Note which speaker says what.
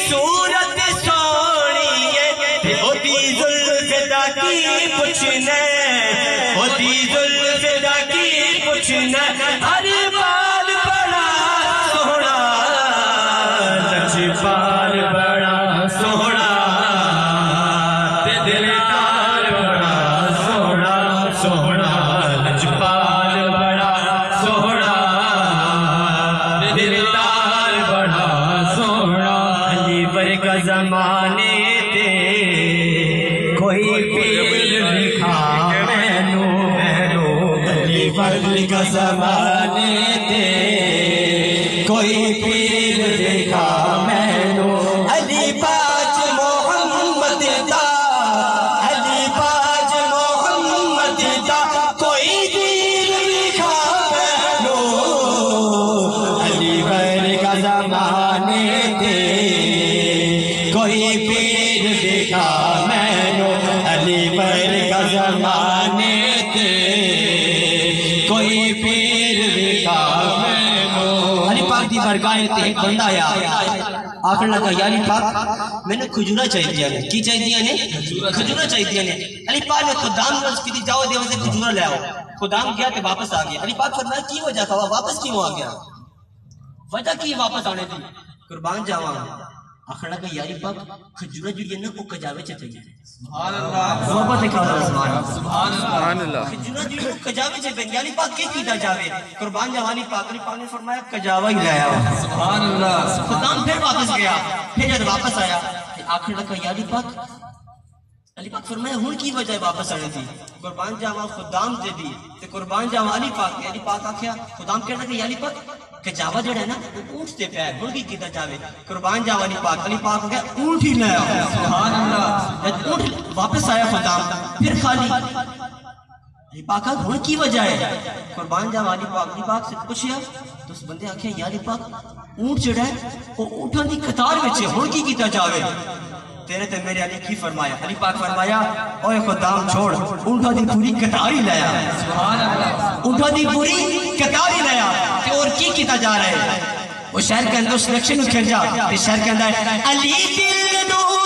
Speaker 1: صورت سونی ہے ہوتی زلف دا کی پوچھنا ہوتی زلف دا کی پوچھنا ہر بال بڑا سونا لجپال بڑا سونا دلدار بڑا سونا سونا لجپال بڑا سونا دلدار بڑا سونا علی برکا زمانے تے کوئی پیر دکھا مینو علی برکا زمانے تے کوئی پیر دکھا مینو علی باج محمد دا علی باج محمد دا کوئی پیر دکھا مینو علی برکا زمانے تے کوئی پیر دکھا مینو علی برکا زمانے تے کوئی پیر دکھا مینو علی پاک دی برگاہ تے ایک بندہ آیا آخر لگا یا علی پاک میں نے کھجورہ چاہیے نے کی چاہیے نے کھجورہ چاہیے نے علی پاک نے خدام روز کی جاؤ دے واسطے کھجورہ لے آؤ خدام گیا تے واپس آ گیا علی پاک فرمایا کی وجہ تھا واپس کیوں آ گیا وجہ کی واپس آنے تھی قربان جاواں آخر لگا یا علی پاک کھجورہ جو یہ نا وہ کجاوے چاہیے سبحان اللہ محبت ہے کہا سبحان اللہ کھجورہ جو وہ کجاوے چاہیے علی پاک کی دا جاوے قربان جوانی پاک علی پاک نے فرمایا کجاوہ ہی لایا سبحان اللہ خدام پھر واپس گیا پھر جب واپس آیا آخر لگا یا علی پاک فرمایا ہون کی وجہ واپس آنے تھی قربان جاواں خدام دے دی تے قربان جاواں علی پاک آکھیا خدام کہنا کہ یا علی پاک کجاوہ جڑا ہے نا اونٹ تے پیر مرغی کیتا جاوے قربان جاواں علی پاک ہو گیا اونٹ ہی لے آیا سبحان اللہ جب اونٹ واپس آیا خدام پھر خالی علی پاک ہون کی وجہ ہے قربان جاواں علی پاک سے پوچھیا تو اس بندے آکھیا یا علی پاک اونٹ جڑا ہے وہ اونٹاں دی قطار وچ ہون کی کیتا جاوے تیرے تے میرے علی کی فرمایا علی پاک فرمایا اوے خدام چھوڑ اونٹاں دی پوری قطار ہی لیا سبحان اللہ اونٹاں دی پوری قطار ہی لیا تے اور کی کیتا جا رہا ہے وہ شہر کے اندر سلیکشن کھیل جا تے شہر کے اندر علی دل نو